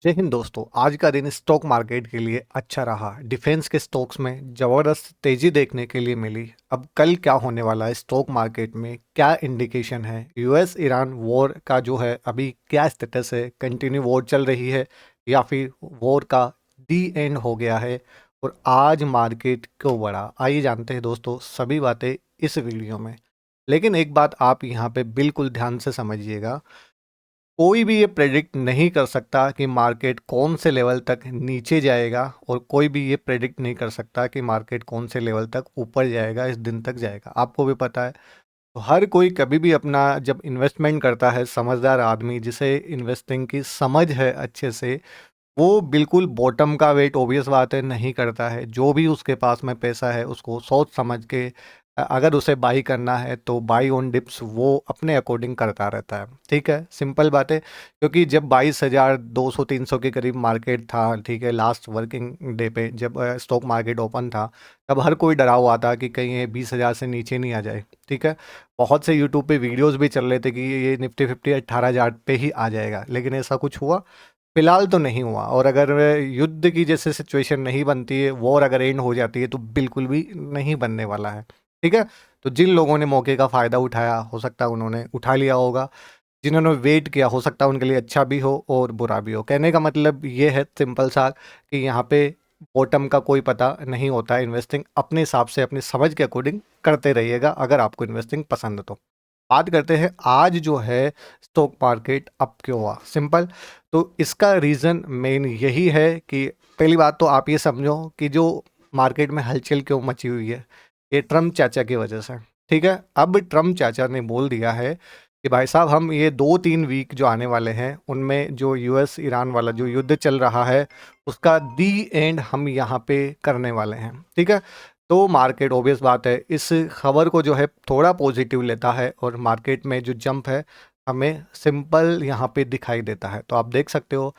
जय हिंद दोस्तों। आज का दिन स्टॉक मार्केट के लिए अच्छा रहा। डिफेंस के स्टॉक्स में ज़बरदस्त तेज़ी देखने के लिए मिली। अब कल क्या होने वाला है स्टॉक मार्केट में, क्या इंडिकेशन है, यूएस ईरान वॉर का जो है अभी क्या स्टेटस है, कंटिन्यू वॉर चल रही है या फिर वॉर का डी एंड हो गया है, और आज मार्केट क्यों बढ़ा, आइए जानते हैं दोस्तों सभी बातें इस वीडियो में। लेकिन एक बात आप यहाँ पे बिल्कुल ध्यान से समझिएगा, कोई भी ये प्रेडिक्ट नहीं कर सकता कि मार्केट कौन से लेवल तक नीचे जाएगा, और कोई भी ये प्रेडिक्ट नहीं कर सकता कि मार्केट कौन से लेवल तक ऊपर जाएगा, इस दिन तक जाएगा। आपको भी पता है। तो हर कोई कभी भी अपना जब इन्वेस्टमेंट करता है, समझदार आदमी जिसे इन्वेस्टिंग की समझ है अच्छे से, वो बिल्कुल बॉटम का वेट ऑब्वियस बात है नहीं करता है। जो भी उसके पास में पैसा है उसको सोच समझ के अगर उसे बाई करना है तो बाई ऑन डिप्स वो अपने अकॉर्डिंग करता रहता है। ठीक है, सिंपल बात है। क्योंकि जब 22,200-300 के करीब मार्केट था, ठीक है, लास्ट वर्किंग डे पे जब स्टॉक मार्केट ओपन था, तब हर कोई डरा हुआ था कि कहीं ये 20,000 से नीचे नहीं आ जाए। ठीक है, बहुत से यूट्यूब पे वीडियोस भी चल रहे थे कि ये निफ्टी 50 18,000 पे ही आ जाएगा, लेकिन ऐसा कुछ हुआ फिलहाल तो नहीं हुआ। और अगर युद्ध की जैसे सिचुएशन नहीं बनती है, वॉर अगर एंड हो जाती है, तो बिल्कुल भी नहीं बनने वाला है। ठीक है, तो जिन लोगों ने मौके का फ़ायदा उठाया, हो सकता है उन्होंने उठा लिया होगा। जिन्होंने वेट किया, हो सकता है उनके लिए अच्छा भी हो और बुरा भी हो। कहने का मतलब ये है सिंपल सा कि यहाँ पे बॉटम का कोई पता नहीं होता है। इन्वेस्टिंग अपने हिसाब से अपनी समझ के अकॉर्डिंग करते रहिएगा अगर आपको इन्वेस्टिंग पसंद है तो। बात करते हैं आज जो है स्टॉक मार्केट अप क्यों हुआ। सिंपल, तो इसका रीज़न मेन यही है कि पहली बात तो आप ये समझो कि जो मार्केट में हलचल क्यों मची हुई है, ये ट्रम्प चाचा की वजह से। ठीक है, अब ट्रम्प चाचा ने बोल दिया है कि भाई साहब, हम ये 2-3 वीक जो आने वाले हैं उनमें जो यूएस ईरान वाला जो युद्ध चल रहा है उसका दी एंड हम यहाँ पे करने वाले हैं। ठीक है, तो मार्केट ऑब्वियस बात है इस खबर को जो है थोड़ा पॉजिटिव लेता है, और मार्केट में जो जंप है हमें सिंपल यहाँ पे दिखाई देता है। तो आप देख सकते हो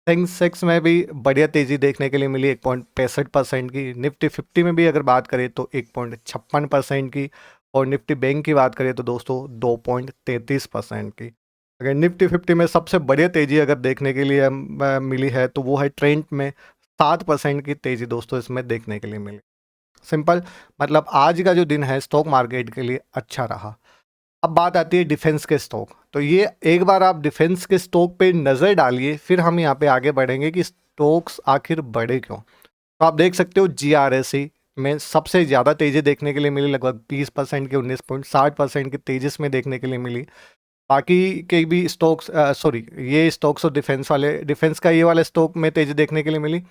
सेंसेक्स में भी बढ़िया तेज़ी देखने के लिए मिली 1.65% की। निफ्टी 50 में भी अगर बात करें तो 1.56% की, और निफ्टी बैंक की बात करें तो दोस्तों 2.33% की। अगर निफ्टी 50 में सबसे बढ़िया तेज़ी अगर देखने के लिए मिली है तो वो है ट्रेंड में 7% की तेज़ी दोस्तों इसमें देखने के लिए मिली। सिंपल, मतलब आज का जो दिन है स्टॉक मार्केट के लिए अच्छा रहा। अब बात आती है डिफेंस के स्टॉक। तो ये एक बार आप डिफेंस के स्टॉक पे नज़र डालिए, फिर हम यहाँ पे आगे बढ़ेंगे कि स्टॉक्स आखिर बढ़े क्यों। तो आप देख सकते हो जीआरएसई में सबसे ज़्यादा तेज़ी देखने के लिए मिली, लगभग 20% के 19.60% की तेज़ी में देखने के लिए मिली। बाकी के भी स्टॉक्स, सॉरी, ये स्टॉक्स और डिफेंस वाले, डिफेंस का ये वाले स्टॉक में तेज़ी देखने के लिए मिली।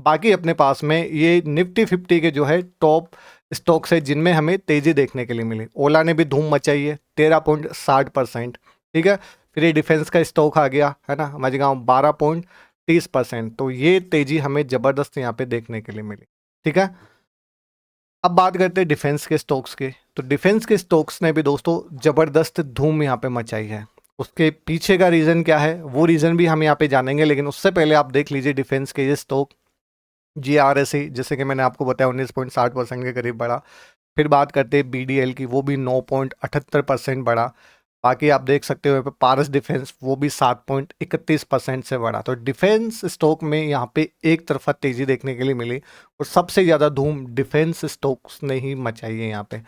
बाकी अपने पास में ये निफ्टी 50 के जो है टॉप स्टॉक्स है जिनमें हमें तेज़ी देखने के लिए मिली। ओला ने भी धूम मचाई है 13.60%। ठीक है, फिर ये डिफेंस का स्टॉक आ गया है ना, मझगांव 12.30%। तो ये तेज़ी हमें ज़बरदस्त यहाँ पे देखने के लिए मिली। ठीक है, अब बात करते हैं डिफेंस के स्टॉक्स के। तो डिफेंस के स्टॉक्स ने भी दोस्तों ज़बरदस्त धूम यहाँ पे मचाई है। उसके पीछे का रीज़न क्या है वो रीज़न भी हम यहाँ पे जानेंगे, लेकिन उससे पहले आप देख लीजिए डिफेंस के ये स्टॉक। जीआरएसई जैसे कि मैंने आपको बताया 19.60% के करीब बढ़ा। फिर बात करते हैं बीडीएल की, वो भी 9.78% बढ़ा। बाकी आप देख सकते हो यहाँ पे पारस डिफेंस, वो भी 7.31% से बढ़ा। तो डिफेंस स्टॉक में यहाँ पे एक तरफा तेजी देखने के लिए मिली, और सबसे ज़्यादा धूम डिफेंस स्टॉक्स ने ही मचाई है यहाँ पे।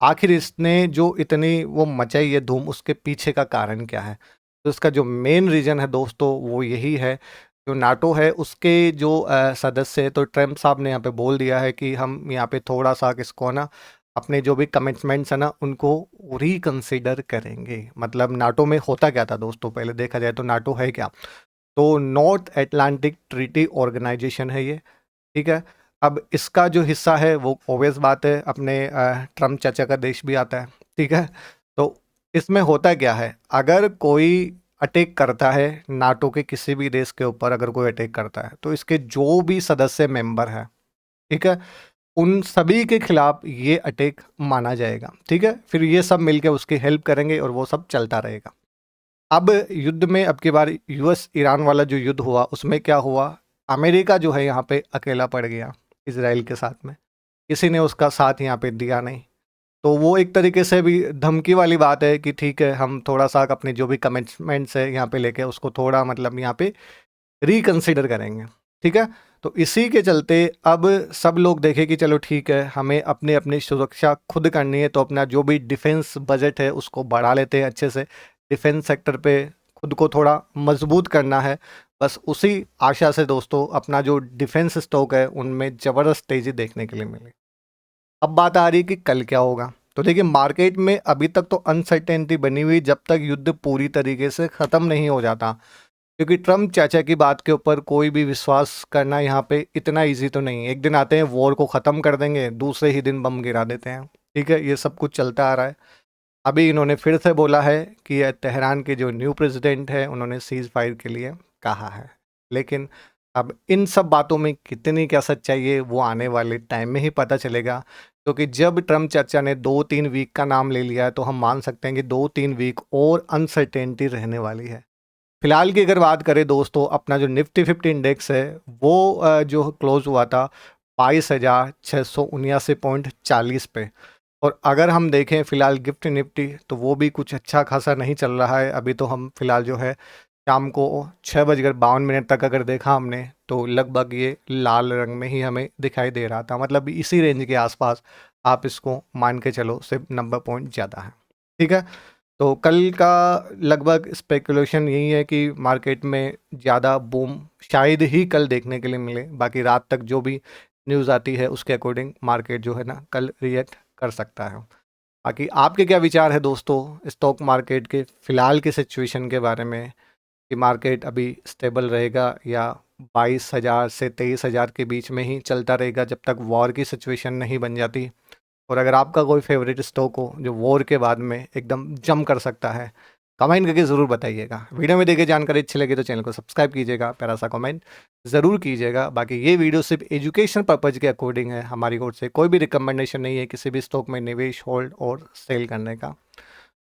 आखिर इसने जो इतनी वो मचाई है धूम, उसके पीछे का कारण क्या है? तो इसका जो मेन रीज़न है दोस्तों वो यही है, जो नाटो है उसके जो सदस्य है, तो ट्रम्प साहब ने यहाँ पे बोल दिया है कि हम यहाँ पे थोड़ा सा किसको ना अपने जो भी कमिटमेंट्स है ना उनको रिकंसिडर करेंगे। मतलब नाटो में होता क्या था दोस्तों, पहले देखा जाए तो नाटो है क्या? तो नॉर्थ अटलांटिक ट्रीटी ऑर्गेनाइजेशन है ये। ठीक है, अब इसका जो हिस्सा है वो ऑब्वियस बात है अपने ट्रम्प चाचा का देश भी आता है। ठीक है, तो इसमें होता क्या है, अगर कोई अटैक करता है नाटो के किसी भी देश के ऊपर, अगर कोई अटैक करता है तो इसके जो भी सदस्य मेंबर हैं, ठीक है, उन सभी के खिलाफ ये अटैक माना जाएगा। ठीक है, फिर ये सब मिलकर उसकी हेल्प करेंगे और वो सब चलता रहेगा। अब युद्ध में अब की बार यूएस ईरान वाला जो युद्ध हुआ उसमें क्या हुआ, अमेरिका जो है यहाँ पे अकेला पड़ गया इसराइल के साथ में, किसी ने उसका साथ यहाँ पे दिया नहीं। तो वो एक तरीके से भी धमकी वाली बात है कि ठीक है हम थोड़ा सा अपने जो भी कमिटमेंट्स है यहाँ पे लेके उसको थोड़ा मतलब यहाँ पे रिकंसिडर करेंगे। ठीक है, तो इसी के चलते अब सब लोग देखें कि चलो ठीक है, हमें अपने अपनी सुरक्षा खुद करनी है, तो अपना जो भी डिफेंस बजट है उसको बढ़ा लेते हैं अच्छे से, डिफेंस सेक्टर पे खुद को थोड़ा मजबूत करना है। बस उसी आशा से दोस्तों अपना जो डिफेंस स्टॉक है उनमें ज़बरदस्त तेज़ी देखने के लिए मिली। अब बात आ रही है कि कल क्या होगा। तो देखिए, मार्केट में अभी तक तो अनसर्टेनिटी बनी हुई जब तक युद्ध पूरी तरीके से ख़त्म नहीं हो जाता, क्योंकि ट्रम्प चाचा की बात के ऊपर कोई भी विश्वास करना यहाँ पे इतना इजी तो नहीं है। एक दिन आते हैं वॉर को ख़त्म कर देंगे, दूसरे ही दिन बम गिरा देते हैं। ठीक है, ये सब कुछ चलता आ रहा है। अभी इन्होंने फिर से बोला है कि ये तेहरान के जो न्यू प्रेसिडेंट है उन्होंने सीज़ फायर के लिए कहा है, लेकिन अब इन सब बातों में कितनी क्या सच्चाई है वो आने वाले टाइम में ही पता चलेगा। क्योंकि जब ट्रम्प चाचा ने 2-3 वीक का नाम ले लिया है तो हम मान सकते हैं कि 2-3 वीक और अनसर्टेनिटी रहने वाली है। फिलहाल की अगर बात करें दोस्तों, अपना जो निफ्टी 50 इंडेक्स है वो जो क्लोज हुआ था 22,679.40 पे। और अगर हम देखें फ़िलहाल गिफ्ट निफ्टी, तो वो भी कुछ अच्छा खासा नहीं चल रहा है। अभी तो हम फ़िलहाल जो है शाम को 6:52 तक अगर देखा हमने तो लगभग ये लाल रंग में ही हमें दिखाई दे रहा था, मतलब इसी रेंज के आसपास आप इसको मान के चलो, सिर्फ 90 पॉइंट ज़्यादा है। ठीक है, तो कल का लगभग स्पेकुलेशन यही है कि मार्केट में ज़्यादा बूम शायद ही कल देखने के लिए मिले। बाकी रात तक जो भी न्यूज़ आती है उसके अकॉर्डिंग मार्केट जो है ना कल रिएक्ट कर सकता है। बाकी आपके क्या विचार है दोस्तों स्टॉक मार्केट के फ़िलहाल की सिचुएशन के बारे में, कि मार्केट अभी स्टेबल रहेगा या 22,000 से 23,000 के बीच में ही चलता रहेगा जब तक वॉर की सिचुएशन नहीं बन जाती? और अगर आपका कोई फेवरेट स्टॉक हो जो वॉर के बाद में एकदम जम कर सकता है, कमेंट करके ज़रूर बताइएगा। वीडियो में देखिए जानकारी अच्छी लगी तो चैनल को सब्सक्राइब कीजिएगा, प्यारा सा कमेंट ज़रूर कीजिएगा। बाकी ये वीडियो सिर्फ एजुकेशन पर्पज़ के अकॉर्डिंग है, हमारी ओर से कोई भी रिकमेंडेशन नहीं है किसी भी स्टॉक में निवेश, होल्ड और सेल करने का।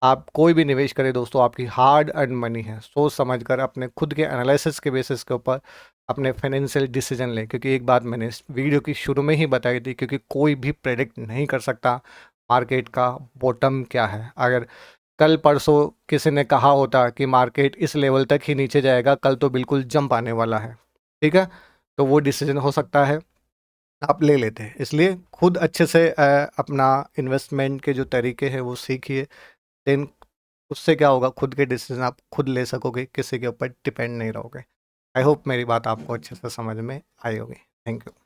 आप कोई भी निवेश करें दोस्तों, आपकी हार्ड अर्न मनी है, सोच समझ कर अपने खुद के एनालिसिस के बेसिस के ऊपर अपने फाइनेंशियल डिसीजन लें। क्योंकि एक बात मैंने इस वीडियो की शुरू में ही बताई थी, क्योंकि कोई भी प्रेडिक्ट नहीं कर सकता मार्केट का बॉटम क्या है। अगर कल परसों किसी ने कहा होता कि मार्केट इस लेवल तक ही नीचे जाएगा, कल तो बिल्कुल जंप आने वाला है। ठीक है, तो वो डिसीजन हो सकता है आप ले लेते हैं। इसलिए खुद अच्छे से अपना इन्वेस्टमेंट के जो तरीके हैं वो सीखिए। देन उससे क्या होगा, खुद के डिसीजन आप खुद ले सकोगे, किसी के ऊपर डिपेंड नहीं रहोगे। आई होप मेरी बात आपको अच्छे से समझ में आई होगी। Thank you.